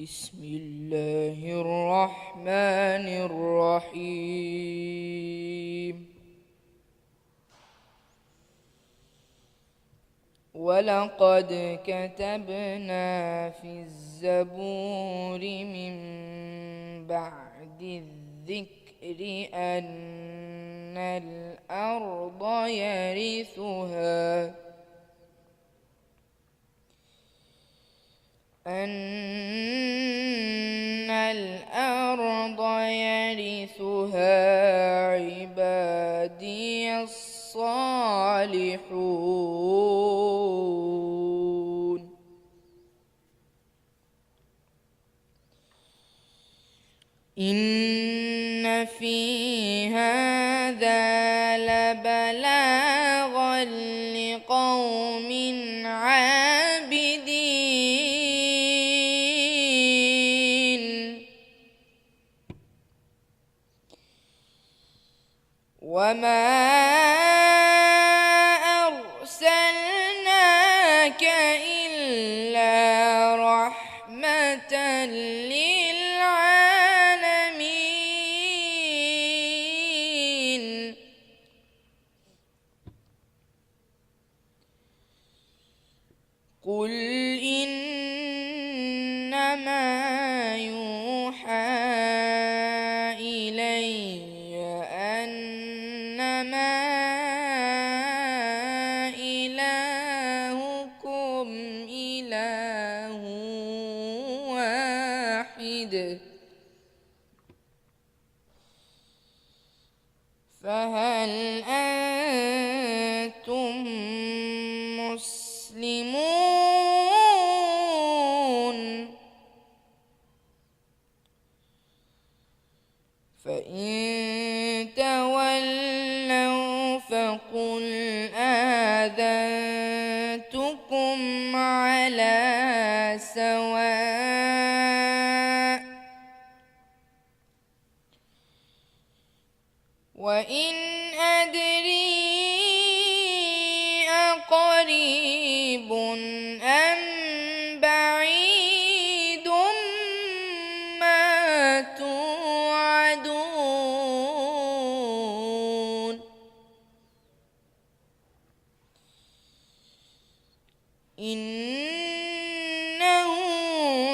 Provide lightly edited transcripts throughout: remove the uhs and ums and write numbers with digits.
بسم الله الرحمن الرحيم. ولقد كتبنا في الزبور من بعد الذكر أن الأرض يرثها عبادي الصالحون. إن في هذا لبلاغا لقوم عابدين. وما أرسلناك إلا رحمة للعالمين. قل إنما يوحى إلي أنما إلهكم إله واحد فهل أنتم مسلمون؟ فإن تولوا فقل آذنتكم على سواء. وإن أدري أقريب أم بعيد ما توعدون. إنه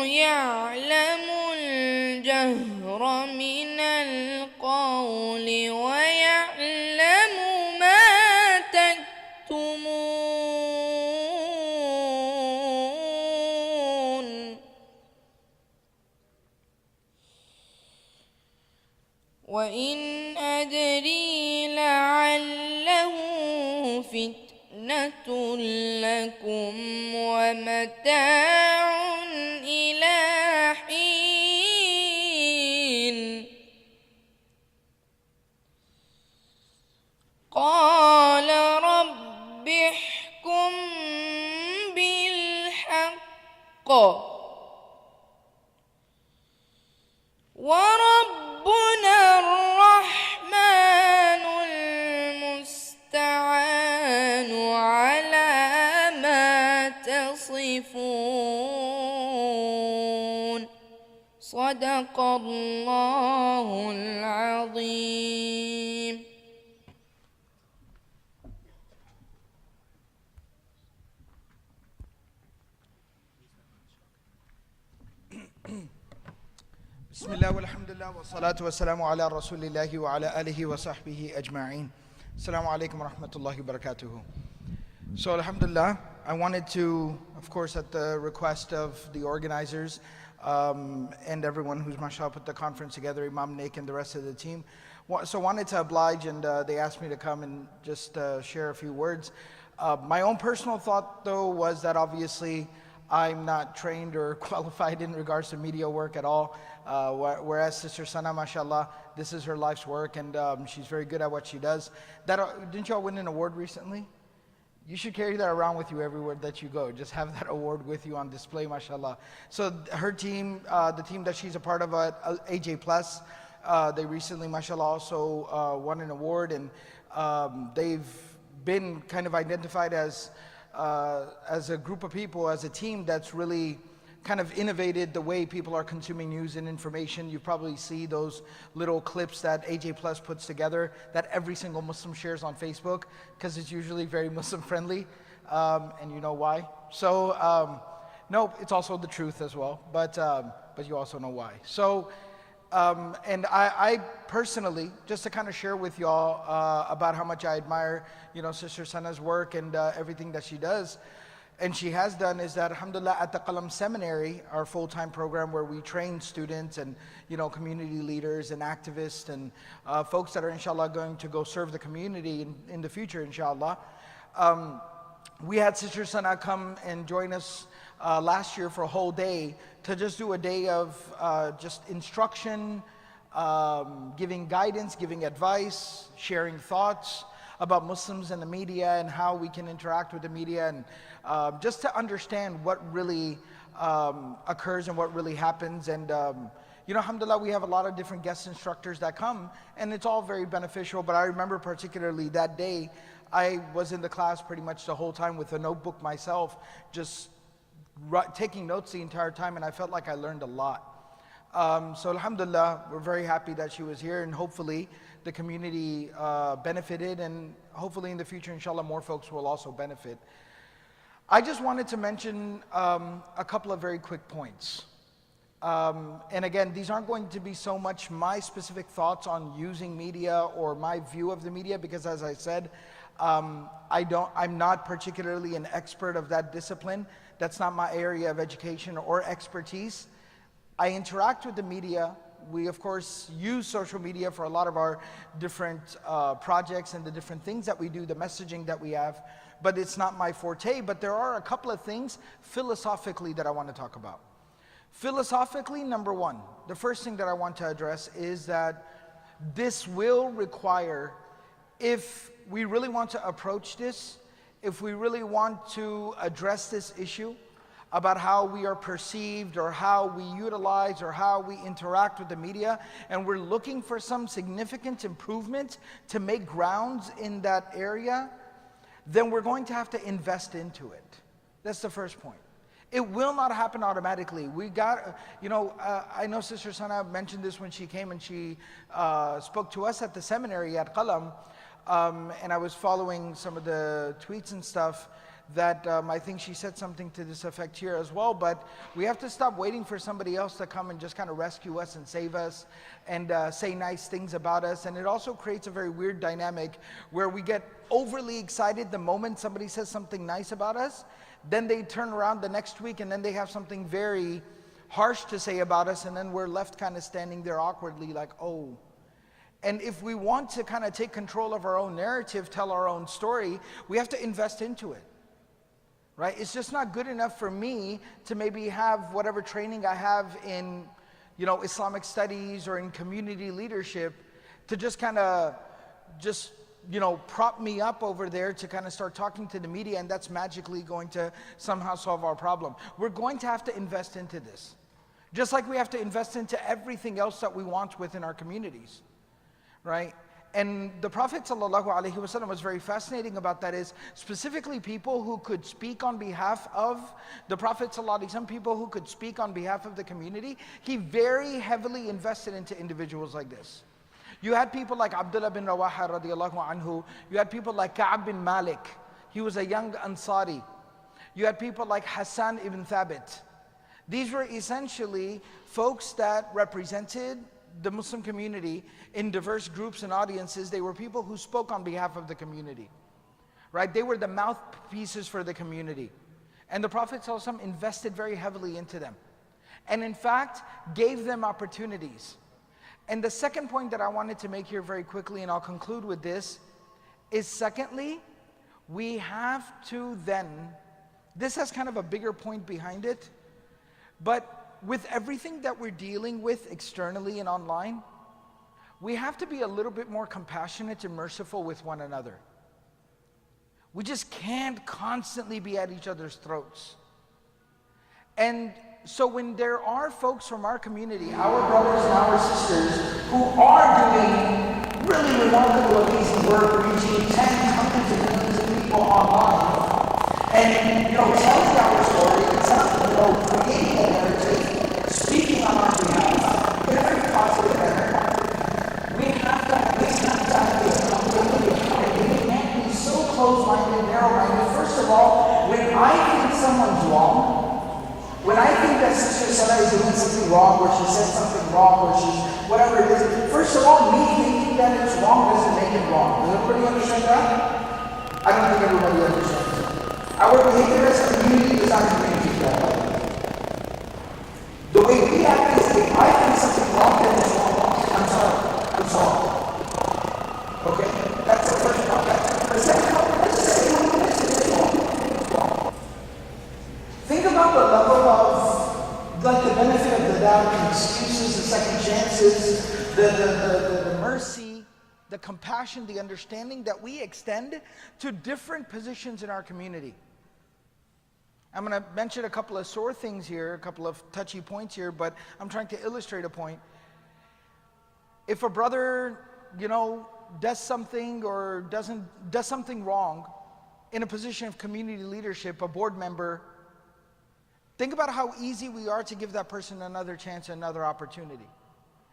يعلم الجهر من القول ويعلم ما تكتمون. وإن أدري لعله فتنة لكم ومتاع إلى حين. قال رب احكم بالحق وربنا الرحمن المستعان على ما تصفون. صدق الله العظيم. بسم الله والحمد لله والصلاة والسلام على رسول الله وعلى آله وصحبه أجمعين. Assalamu alaikum wa rahmatullahi wa barakatuhu. So alhamdulillah, I wanted to, of course, at the request of the organizers and everyone who's mashallah put the conference together, Imam Nick and the rest of the team, so wanted to oblige, and they asked me to come and just share a few words. My own personal thought though was that obviously I'm not trained or qualified in regards to media work at all, whereas Sister Sana, mashallah, this is her life's work, and she's very good at what she does. Didn't y'all win an award recently? You should carry that around with you everywhere that you go. Just have that award with you on display, mashallah. So her team, the team that she's a part of at AJ Plus, they recently, mashallah, also won an award, and they've been kind of identified as a group of people, as a team that's really kind of innovated the way people are consuming news and information. You probably see those little clips that AJ Plus puts together that every single Muslim shares on Facebook, because it's usually very Muslim friendly, and you know why. So no, it's also the truth as well, but you also know why. So and I personally, just to kind of share with y'all about how much I admire, Sister Sana's work and everything that she does, and she has done, is that, alhamdulillah, at the Qalam Seminary, our full-time program where we train students and, community leaders and activists and folks that are, inshallah, going to go serve the community in the future, inshallah. We had Sister Sana come and join us last year for a whole day to just do a day of just instruction, giving guidance, giving advice, sharing thoughts about Muslims and the media and how we can interact with the media, and just to understand what really occurs and what really happens. And alhamdulillah, we have a lot of different guest instructors that come, and it's all very beneficial. But I remember particularly that day, I was in the class pretty much the whole time with a notebook myself, just taking notes the entire time, and I felt like I learned a lot. So alhamdulillah, we're very happy that she was here, and hopefully the community benefited, and hopefully in the future, inshallah, more folks will also benefit. I just wanted to mention a couple of very quick points. And again, these aren't going to be so much my specific thoughts on using media or my view of the media, because as I said, I'm not particularly an expert of that discipline. That's not my area of education or expertise. I interact with the media. We, of course, use social media for a lot of our different projects and the different things that we do, the messaging that we have, but it's not my forte. But there are a couple of things philosophically that I want to talk about. Philosophically, number one, the first thing that I want to address is that this will require, if we really want to approach this, if we really want to address this issue about how we are perceived or how we utilize or how we interact with the media, and we're looking for some significant improvement to make grounds in that area, then we're going to have to invest into it. That's the first point. It will not happen automatically. We got, I know Sister Sana mentioned this when she came and she spoke to us at the seminary at Qalam, and I was following some of the tweets and stuff that I think she said something to this effect here as well. But we have to stop waiting for somebody else to come and just kind of rescue us and save us and say nice things about us. And it also creates a very weird dynamic where we get overly excited the moment somebody says something nice about us. Then they turn around the next week and then they have something very harsh to say about us, and then we're left kind of standing there awkwardly like, oh. And if we want to kind of take control of our own narrative, tell our own story, we have to invest into it, right? It's just not good enough for me to maybe have whatever training I have in, Islamic studies or in community leadership to just kind of prop me up over there to kind of start talking to the media, and that's magically going to somehow solve our problem. We're going to have to invest into this, just like we have to invest into everything else that we want within our communities, right? And the Prophet ﷺ was very fascinating about that, is specifically people who could speak on behalf of the Prophet ﷺ, people who could speak on behalf of the community. He very heavily invested into individuals like this. You had people like Abdullah bin Rawaha radiallahu anhu. You had people like Ka'ab bin Malik. He was a young Ansari. You had people like Hassan ibn Thabit. These were essentially folks that represented the Muslim community in diverse groups and audiences. They were people who spoke on behalf of the community, right? They were the mouthpieces for the community. And the Prophet ﷺ invested very heavily into them, and in fact, gave them opportunities. And the second point that I wanted to make here very quickly, and I'll conclude with this, is secondly, we have to then, this has kind of a bigger point behind it, but with everything that we're dealing with externally and online, we have to be a little bit more compassionate and merciful with one another. We just can't constantly be at each other's throats. And so when there are folks from our community, our brothers and our sisters, who are doing really remarkable, amazing work, reaching tens, hundreds of millions of people online, and telling our story, it's not creating a when I think someone's wrong, when I think that Sister Sana is doing something wrong, or she said something wrong, or she's whatever it is, first of all, me thinking that it's wrong doesn't make it wrong. Does everybody understand that? I don't think everybody understands. Our behavior as a community does not communicate that way. The way we act is, if I think something wrong, then it's wrong. I'm sorry. It's wrong. Okay? That's the first part. The second part, let's say it's wrong. Think about the level of, like, the benefit of the doubt, the excuses, the second chances, the mercy, the compassion, the understanding that we extend to different positions in our community. I'm going to mention a couple of sore things here, a couple of touchy points here, but I'm trying to illustrate a point. If a brother, does something or does something wrong in a position of community leadership, a board member, think about how easy we are to give that person another chance, another opportunity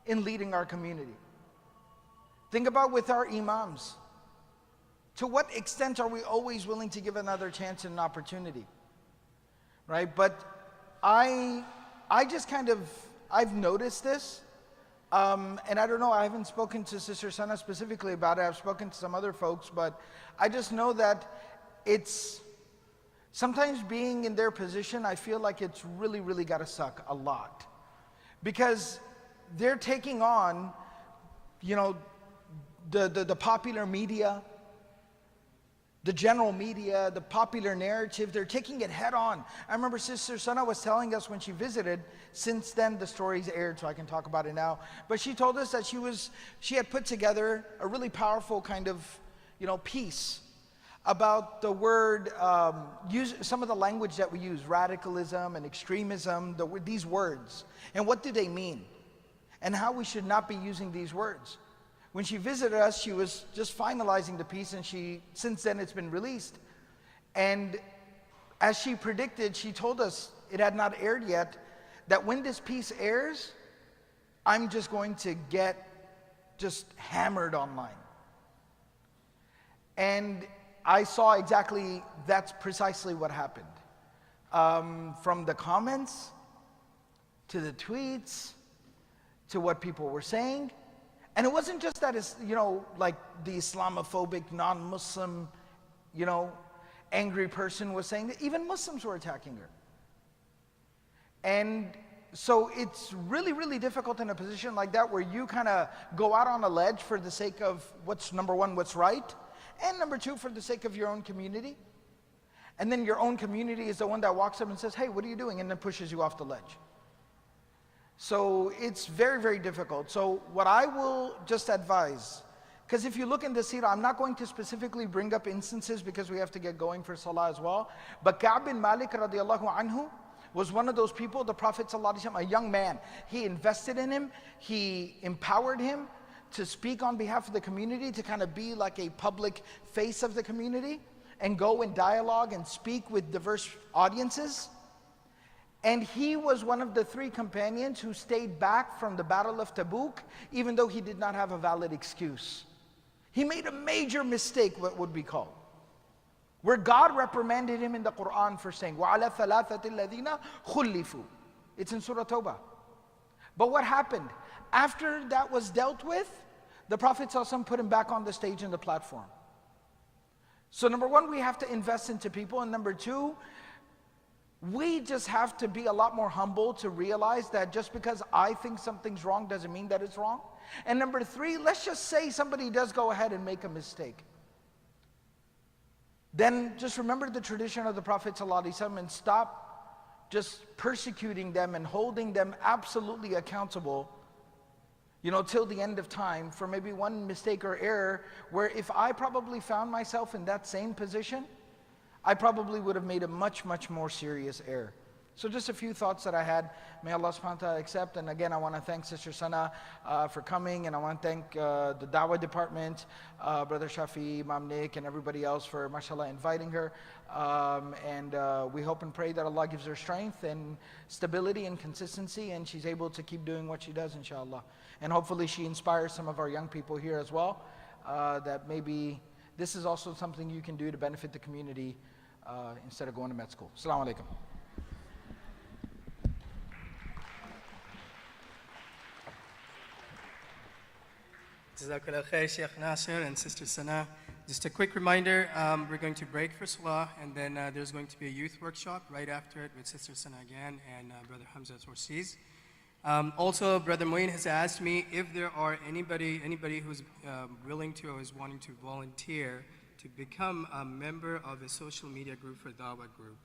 in leading our community. Think about with our imams. To what extent are we always willing to give another chance and an opportunity? Right? But I just I've noticed this. And I don't know, I haven't spoken to Sister Sana specifically about it. I've spoken to some other folks, but I just know that it's sometimes being in their position, I feel like it's really, really got to suck a lot. Because they're taking on, the popular media, the general media, the popular narrative, they're taking it head on. I remember Sister Sana was telling us when she visited, since then the story's aired, so I can talk about it now, but she told us that she had put together a really powerful kind of, piece about the word, some of the language that we use, radicalism and extremism, these words, and what do they mean, and how we should not be using these words. When she visited us, she was just finalizing the piece, and since then it's been released. And as she predicted, she told us, it had not aired yet, that when this piece airs, I'm just going to get just hammered online. And I saw exactly, that's precisely what happened. From the comments, to the tweets, to what people were saying. And it wasn't just that it's, like the Islamophobic, non-Muslim, angry person was saying that even Muslims were attacking her. And so it's really, really difficult in a position like that where you kind of go out on a ledge for the sake of number one, what's right, and number two, for the sake of your own community. And then your own community is the one that walks up and says, hey, what are you doing? And then pushes you off the ledge. So it's very, very difficult. So what I will just advise, because if you look in the seerah, I'm not going to specifically bring up instances because we have to get going for salah as well. But Ka'b bin Malik radiallahu anhu was one of those people, the Prophet ﷺ, a young man. He invested in him, he empowered him to speak on behalf of the community, to kind of be like a public face of the community, and go and dialogue and speak with diverse audiences. And he was one of the 3 companions who stayed back from the Battle of Tabuk, even though he did not have a valid excuse. He made a major mistake, what would be called, where God reprimanded him in the Quran for saying, وَعَلَى ثَلَاثَةِ الَّذِينَ خُلِّفُوا. It's in Surah Tawbah. But what happened? After that was dealt with, the Prophet ﷺ put him back on the stage and the platform. So number one, we have to invest into people, and number two, we just have to be a lot more humble to realize that just because I think something's wrong doesn't mean that it's wrong. And number three, let's just say somebody does go ahead and make a mistake. Then just remember the tradition of the Prophet ﷺ and stop just persecuting them and holding them absolutely accountable, till the end of time for maybe one mistake or error, where if I probably found myself in that same position, I probably would have made a much, much more serious error. So just a few thoughts that I had. May Allah subhanahu wa ta'ala accept. And again, I want to thank Sister Sana for coming. And I want to thank the Dawah department, Brother Shafi, Imam Nick, and everybody else for, mashallah, inviting her. We hope and pray that Allah gives her strength and stability and consistency, and she's able to keep doing what she does, inshallah. And hopefully she inspires some of our young people here as well, that maybe this is also something you can do to benefit the community instead of going to med school. Assalamu alaikum. Jazakallah khair, Sheikh Nasir and Sister Sana. Just a quick reminder, we're going to break for Salah, and then there's going to be a youth workshop right after it with Sister Sana again and Brother Hamza Torsiz. Also, Brother Moeen has asked me if there are anybody who's willing to or is wanting to volunteer to become a member of a social media group for Dawah group.